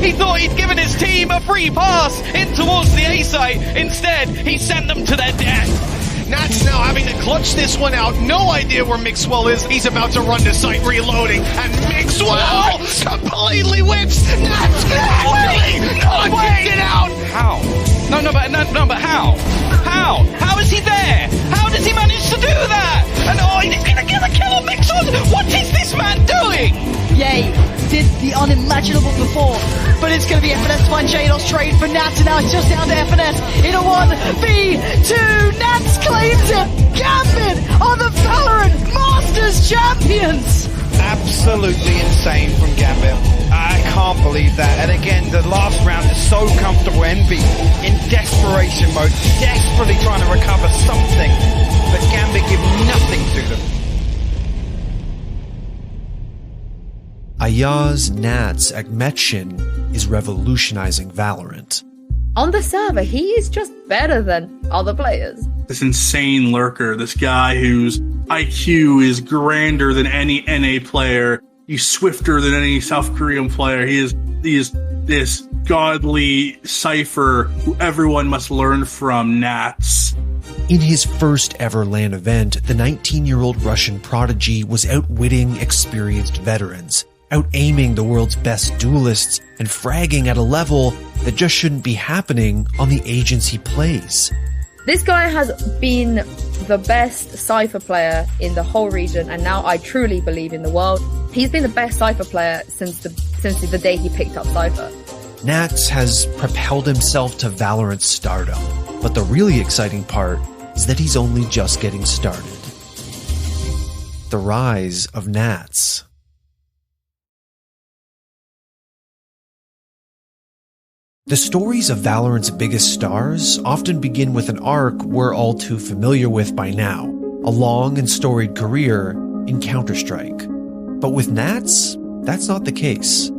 He thought he'd given his team a free pass in towards the A site. Instead, he sent them to their death. nAts now having to clutch this one out. No idea where Mixwell is. He's about to run to site, reloading, and Mixwell completely whips nAts. Nudged it out. How? No, but how? How is he there? How does he manage to do that? And he's gonna get a kill on Mixwell. What is this man doing? Yay, did the unimaginable before, but it's going to be FNS to find Jados, trade for nAts, and now it's just down to FNS in a 1v2. nAts claims it. Gambit are the Valorant Masters champions. Absolutely insane from Gambit. I can't believe that. And again, the last round is so comfortable. Envy in desperation mode, desperately trying to recover something, but Gambit give nothing to them. Ayaz nAts Akhmetshin is revolutionizing Valorant. On the server, he is just better than other players. This insane lurker, this guy whose IQ is grander than any NA player, he's swifter than any South Korean player. He is this godly cipher who everyone must learn from, nAts. In his first ever LAN event, the 19-year-old Russian prodigy was outwitting experienced veterans, out-aiming the world's best duelists, and fragging at a level that just shouldn't be happening on the agents he plays. This guy has been the best Cypher player in the whole region, and now I truly believe in the world. He's been the best Cypher player since the day he picked up Cypher. nAts has propelled himself to Valorant stardom, but the really exciting part is that he's only just getting started. The rise of nAts. The stories of Valorant's biggest stars often begin with an arc we're all too familiar with by now, a long and storied career in Counter-Strike. But with nAts, that's not the case.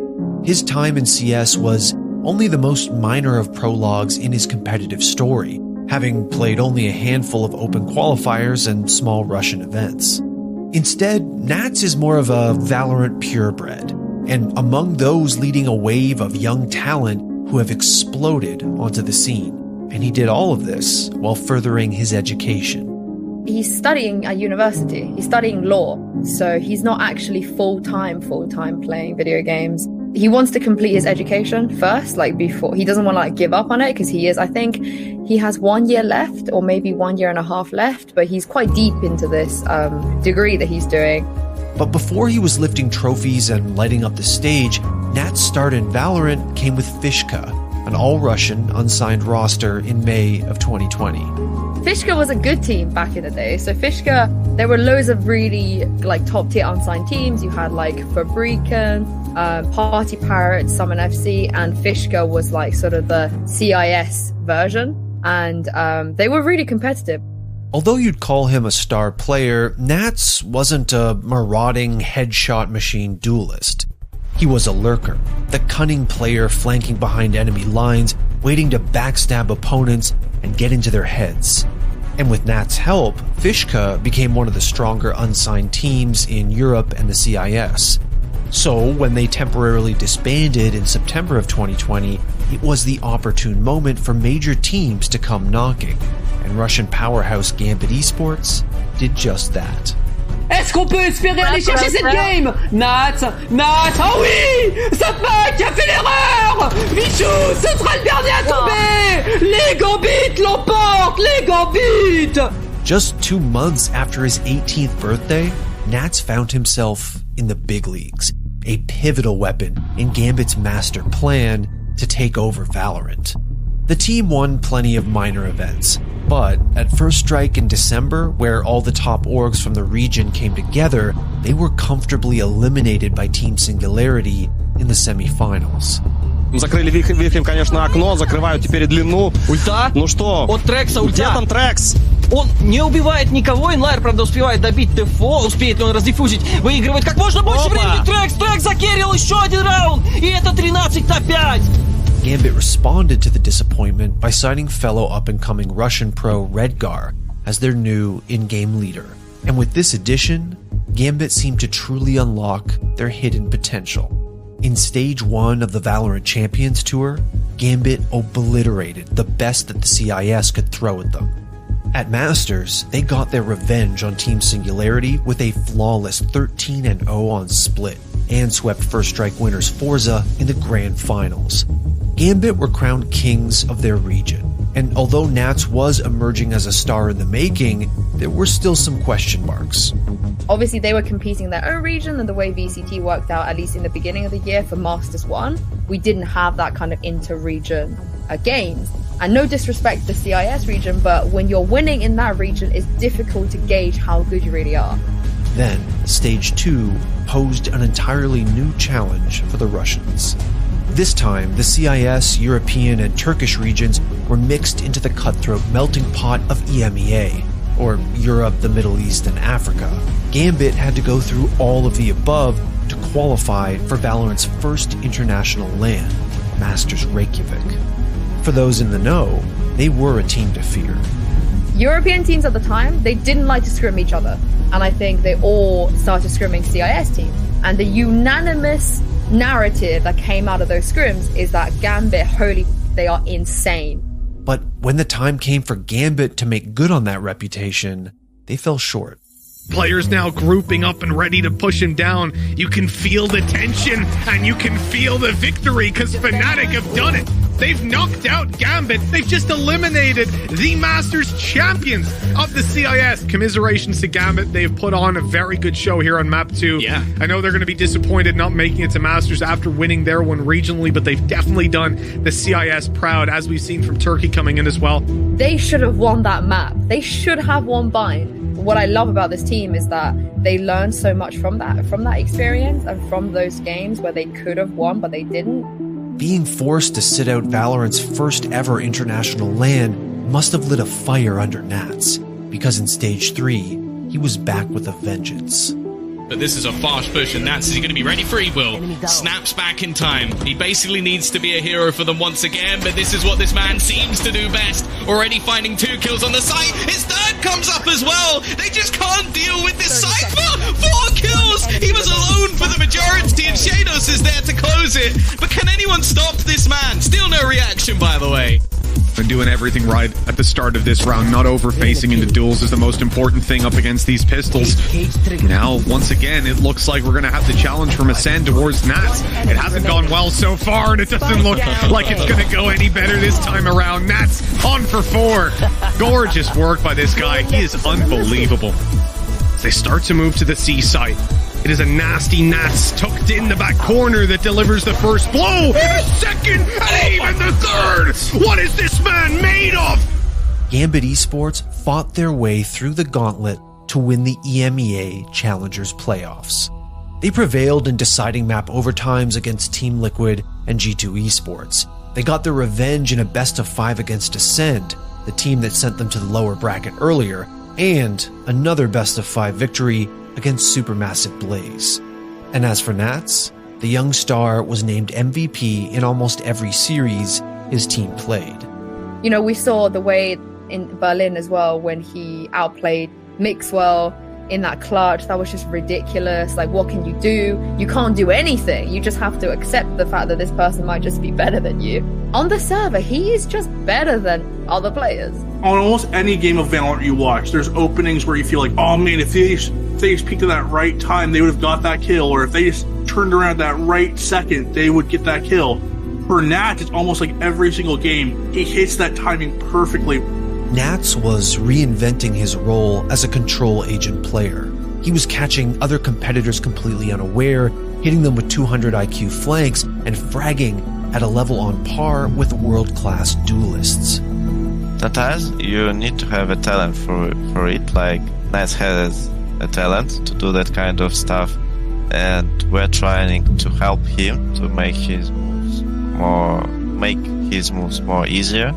His time in CS was only the most minor of prologues in his competitive story, having played only a handful of open qualifiers and small Russian events. Instead, nAts is more of a Valorant purebred, and among those leading a wave of young talent who have exploded onto the scene. And he did all of this while furthering his education. He's studying at university. He's studying law. So he's not actually full-time playing video games. He wants to complete his education first, before. He doesn't want to give up on it because I think he has 1 year left or maybe 1.5 years left, but he's quite deep into this degree that he's doing. But before he was lifting trophies and lighting up the stage, nAts' start in Valorant came with Fishka, an all-Russian unsigned roster in May of 2020. Fishka was a good team back in the day. So Fishka, there were loads of really top-tier unsigned teams. You had Fabrican, Party Pirates, Summon FC, and Fishka was sort of the CIS version. And they were really competitive. Although you'd call him a star player, nAts wasn't a marauding headshot machine duelist. He was a lurker, the cunning player flanking behind enemy lines, waiting to backstab opponents and get into their heads. And with nAts' help, Fishka became one of the stronger unsigned teams in Europe and the CIS. So when they temporarily disbanded in September of 2020, it was the opportune moment for major teams to come knocking. And Russian powerhouse Gambit Esports did just that. Est-ce qu'on peut espérer aller chercher cette game? nAts, ah oui! Zappa qui a fait l'erreur! VIETSUB, ce sera le dernier à tomber! Les Gambit l'emportent! Les Gambit! Just 2 months after his 18th birthday, nAts found himself in the big leagues, a pivotal weapon in Gambit's master plan to take over Valorant. The team won plenty of minor events, but at First Strike in December, where all the top orgs from the region came together, they were comfortably eliminated by Team Singularity in the semifinals. Закрыли вихрем, конечно, окно, закрывают теперь длину. Ульта? Ну что? От Трекса ульта. Где там Трекс? Он не убивает никого, Инлайер, правда, успевает добить ТФО, успеет ли он раздиффузить, выигрывает как можно больше времени. Трекс закерил еще один раунд, и это 13-5. Gambit responded to the disappointment by signing fellow up-and-coming Russian pro Redgar as their new in-game leader. And with this addition, Gambit seemed to truly unlock their hidden potential. In Stage 1 of the Valorant Champions Tour, Gambit obliterated the best that the CIS could throw at them. At Masters, they got their revenge on Team Singularity with a flawless 13-0 on Split, and swept First Strike winners Forza in the Grand Finals. Gambit were crowned kings of their region, and although nAts was emerging as a star in the making, there were still some question marks. Obviously, they were competing in their own region, and the way VCT worked out, at least in the beginning of the year for Masters 1, we didn't have that kind of inter-region games. And no disrespect to the CIS region, but when you're winning in that region, it's difficult to gauge how good you really are. Then, Stage 2 posed an entirely new challenge for the Russians. This time, the CIS, European, and Turkish regions were mixed into the cutthroat melting pot of EMEA, or Europe, the Middle East, and Africa. Gambit had to go through all of the above to qualify for Valorant's first international LAN, Masters Reykjavik. For those in the know, they were a team to fear. European teams at the time, they didn't like to scrim each other. And I think they all started scrimming CIS teams. And the unanimous narrative that came out of those scrims is that Gambit, holy, they are insane. But when the time came for Gambit to make good on that reputation, they fell short. Players now grouping up and ready to push him down. You can feel the tension and you can feel the victory because Fnatic have done it. They've knocked out Gambit. They've just eliminated the Masters champions of the CIS. Commiserations to Gambit. They've put on a very good show here on Map 2. Yeah. I know they're going to be disappointed not making it to Masters after winning their one regionally, but they've definitely done the CIS proud, as we've seen from Turkey coming in as well. They should have won that map. They should have won Bind. What I love about this team is that they learned so much from that experience and from those games where they could have won, but they didn't. Being forced to sit out Valorant's first ever international LAN must have lit a fire under nAts, because in Stage 3, he was back with a vengeance. But this is a fast push, and nAts is going to be ready for Evil. Snaps back in time. He basically needs to be a hero for them once again, but this is what this man seems to do best. Already finding 2 kills on the site. His third comes up as well. They just can't deal with this Cypher. 4 kills. He was alone for the majority, and Shadows is there to close it. But can anyone stop this man? Still no reaction, by the way. And doing everything right at the start of this round. Not over-facing into duels is the most important thing up against these pistols. Now, once again, it looks like we're going to have the challenge from Ascend towards nAts. It hasn't gone well so far, and it doesn't look like it's going to go any better this time around. nAts on for 4. Gorgeous work by this guy. He is unbelievable. They start to move to the C site. It is a nasty nAts tucked in the back corner that delivers the first blow, the second, and even the third! What is this man made of? Gambit Esports fought their way through the gauntlet to win the EMEA Challengers playoffs. They prevailed in deciding map overtimes against Team Liquid and G2 Esports. They got their revenge in a best-of-5 against Ascend, the team that sent them to the lower bracket earlier, and another best-of-5 victory against Supermassive Blaze. And as for nAts, the young star was named MVP in almost every series his team played. You know, we saw the way in Berlin as well when he outplayed Mixwell in that clutch. That was just ridiculous. Like, what can you do? You can't do anything. You just have to accept the fact that this person might just be better than you. On the server, he is just better than other players. On almost any game of Valorant you watch, there's openings where you feel like, oh man, if they just peeked at that right time, they would have got that kill. Or if they just turned around that right second, they would get that kill. For nAts, it's almost like every single game, he hits that timing perfectly. nAts was reinventing his role as a control agent player. He was catching other competitors completely unaware, hitting them with 200 IQ flanks, and fragging at a level on par with world-class duelists. Sometimes you need to have a talent for it, like nAts has a talent to do that kind of stuff, and we're trying to help him to make his moves more easier.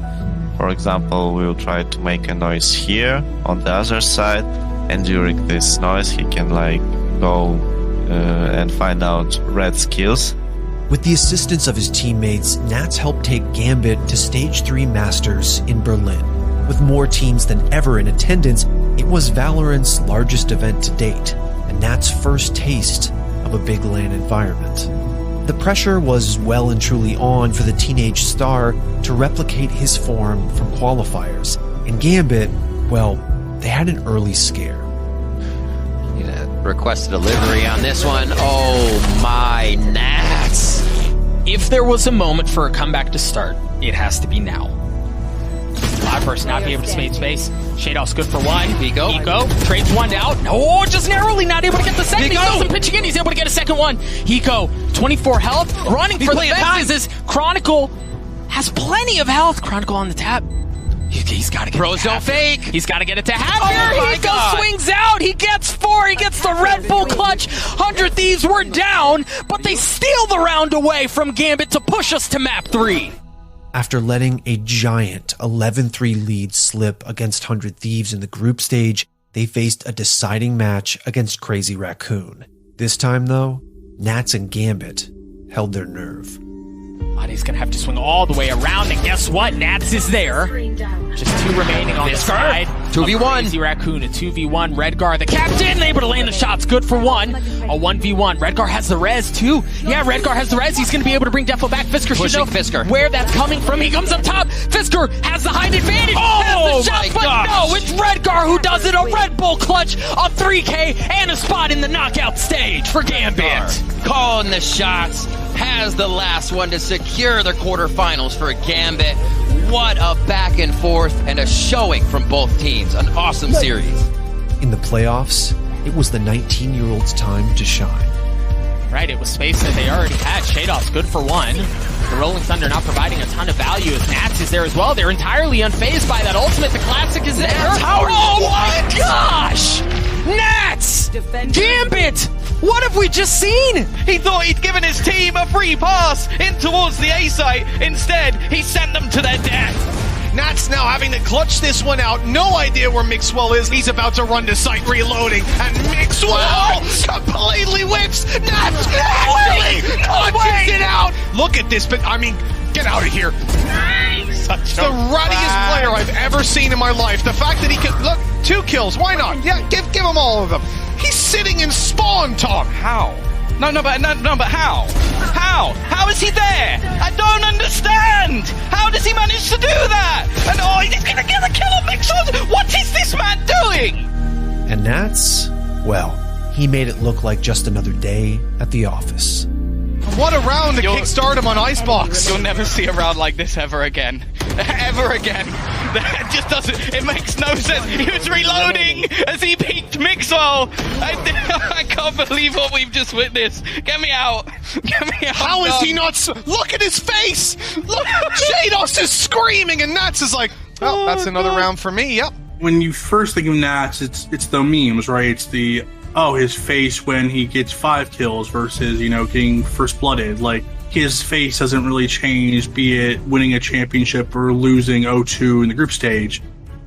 For example, we'll try to make a noise here on the other side, and during this noise he can go and find out red skills. With the assistance of his teammates, nAts helped take Gambit to Stage 3 Masters in Berlin. With more teams than ever in attendance, it was Valorant's largest event to date, and nAts' first taste of a big LAN environment. The pressure was well and truly on for the teenage star to replicate his form from qualifiers, and Gambit, well, they had an early scare. Request a delivery on this one. Oh my nats. If there was a moment for a comeback to start, it has to be now. Live person not be able to spade space. Shadoff's good for one. Hiko trades one out. No, just narrowly not able to get the second. He doesn't pitch again. He's able to get a second one. Hiko, 24 health, running for the fences. Chronicle has plenty of health. Chronicle on the tap. He's got to get Pros don't fake. He's got to get it to Hacker. Hiko swings out. He gets 4. He gets the Red Bull clutch. 100 Thieves were down, but they steal the round away from Gambit to push us to map 3. After letting a giant 11-3 lead slip against 100 Thieves in the group stage, they faced a deciding match against Crazy Raccoon. This time, though, nAts and Gambit held their nerve. He's going to have to swing all the way around, and guess what? nAts is there. Just 2 remaining on this side. 2v1. Crazy Raccoon, a 2v1. Redgar, the captain, able to land the shots. Good for 1. A 1v1. Redgar has the res, too. Yeah, Redgar has the res. He's going to be able to bring Defo back. Fisker should know Fisker. where that's coming from. He comes up top. Fisker has the height advantage. Oh, has the shots, my gosh. No, it's Redgar who does it. A Red Bull clutch, a 3K, and a spot in the knockout stage for Gambit. Calling the shots. Has the last one to secure the quarterfinals for Gambit. What a back and forth and a showing from both teams. An awesome series. In the playoffs, it was the 19-year-old's time to shine. Right, it was space that they already had. Shadoff's good for 1. The Rolling Thunder not providing a ton of value as nAts is there as well. They're entirely unfazed by that ultimate. The classic is there. Oh my gosh! nAts! Gambit! What have we just seen? He thought he'd given his team a free pass in towards the A site. Instead, he sent them to their death. nAts now having to clutch this one out. No idea where Mixwell is. He's about to run to site reloading. And Mixwell completely whips. nAts really clutches it out. Look at this, but I mean, get out of here. The ruddiest player I've ever seen in my life. The fact that he can, look, 2 kills, why not? Yeah, give him all of them. He's sitting in spawn, Tom. How? No, but how? How is he there? I don't understand. How does he manage to do that? And he's gonna get the kill on Mixon. What is this man doing? And nAts, well, he made it look like just another day at the office. What a round to kickstart him on Icebox. You'll never see a round like this ever again. Ever again. That just doesn't, it makes no sense. He was reloading as he peeked Mixwell. I can't believe what we've just witnessed. Get me out. Get me out. How is he not, look at his face. Look, Shados is screaming and nAts is like, well, that's another round for me, yep. When you first think of nAts, it's the memes, right? It's the, his face when he gets 5 kills versus, getting first blooded. Like, his face hasn't really changed, be it winning a championship or losing 0-2 in the group stage.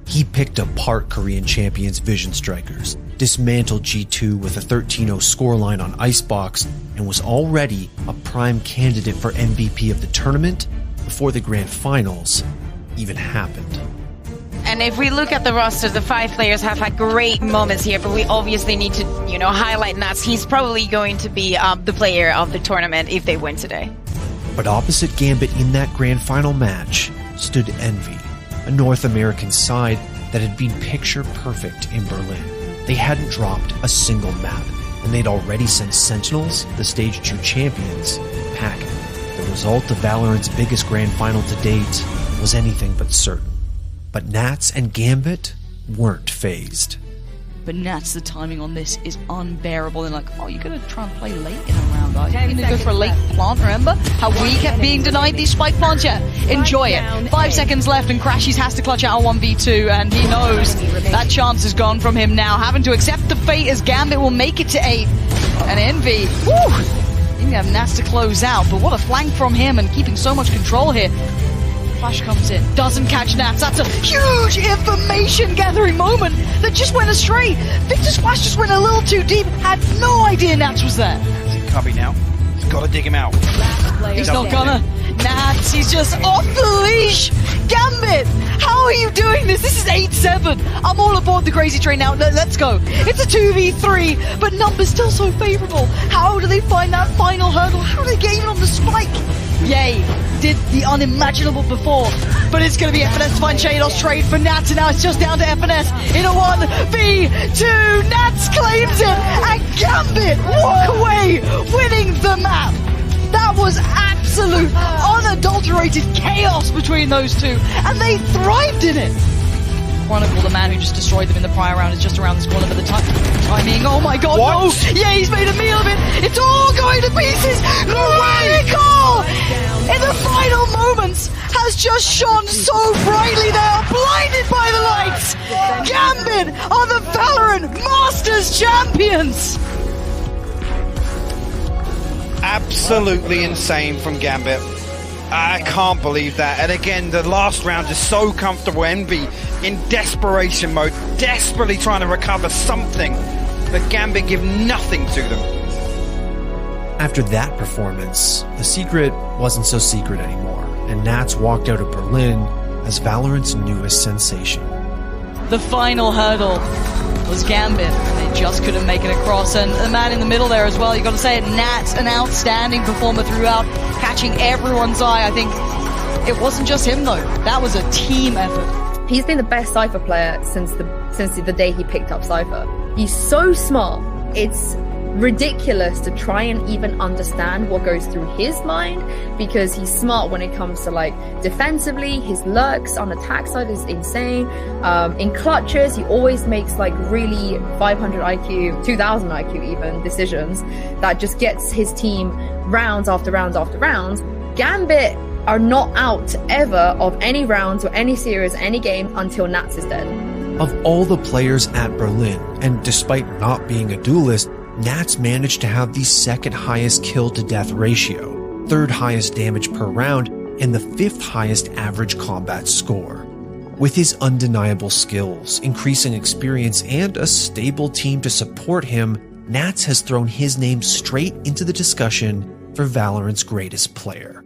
He picked apart Korean champions Vision Strikers, dismantled G2 with a 13-0 scoreline on Icebox, and was already a prime candidate for MVP of the tournament before the grand finals even happened. And if we look at the roster, the 5 players have had great moments here, but we obviously need to, highlight nAts. He's probably going to be the player of the tournament if they win today. But opposite Gambit in that grand final match stood Envy, a North American side that had been picture perfect in Berlin. They hadn't dropped a single map, and they'd already sent Sentinels, the Stage 2 champions, packing. The result of Valorant's biggest grand final to date was anything but certain. But nAts and Gambit weren't phased. But nAts, the timing on this is unbearable. They're like, oh, you're going to try and play late in a round, are you? You're going to go for a late plant, remember? How we kept being denied these spike plants? Yeah, enjoy it. 5 seconds left and Crashies has to clutch out a 1v2 and he knows that chance is gone from him now. Having to accept the fate as Gambit will make it to 8. And Envy, woo! You have nAts to close out, but what a flank from him and keeping so much control here. Flash comes in, doesn't catch nAts. That's a huge information gathering moment that just went astray. Victor's Flash just went a little too deep, had no idea nAts was there. Copy now. He's got to dig him out. He's not gonna. nAts, he's just off the leash. Gambit, how are you doing this? This is 8-7. I'm all aboard the crazy train now. Let's go. It's a 2v3, but numbers still so favorable. How do they find that final hurdle? How do they get even on the spike? Yay, did the unimaginable before, but it's going to be FNS to find Shados trade for nAts, and now it's just down to FNS in a 1v2. nAts claims it, and Gambit walk away winning the map. That was absolute, unadulterated chaos between those two, and they thrived in it. Chronicle, the man who just destroyed them in the prior round, is just around this corner, but the timing, oh my god, what? No! Yeah, he's made a meal of it! It's all going to pieces! No way! Nicole, in the final moments, has just shone so brightly, they are blinded by the lights! Gambit are the Valorant Masters Champions! Absolutely insane from Gambit. I can't believe that. And again, the last round is so comfortable. Envy in desperation mode, desperately trying to recover something, but Gambit give nothing to them. After that performance, the secret wasn't so secret anymore, and nAts walked out of Berlin as Valorant's newest sensation. The final hurdle was Gambit. They just couldn't make it across, and the man in the middle there as well, you got to say it, nAts, an outstanding performer throughout, catching everyone's eye. I think it wasn't just him though, that was a team effort. He's been the best Cypher player since the day he picked up Cypher. He's so smart, it's ridiculous to try and even understand what goes through his mind, because he's smart when it comes to like defensively. His lurks on attack side is insane. In clutches, he always makes like really 500 IQ, 2000 IQ even decisions that just gets his team rounds after rounds after rounds. Gambit are not out ever of any rounds or any series, any game until nAts is dead. Of all the players at Berlin, and despite not being a duelist, nAts managed to have the second highest kill to death ratio, third highest damage per round, and the 5th highest average combat score. With his undeniable skills, increasing experience, and a stable team to support him, nAts has thrown his name straight into the discussion for Valorant's greatest player.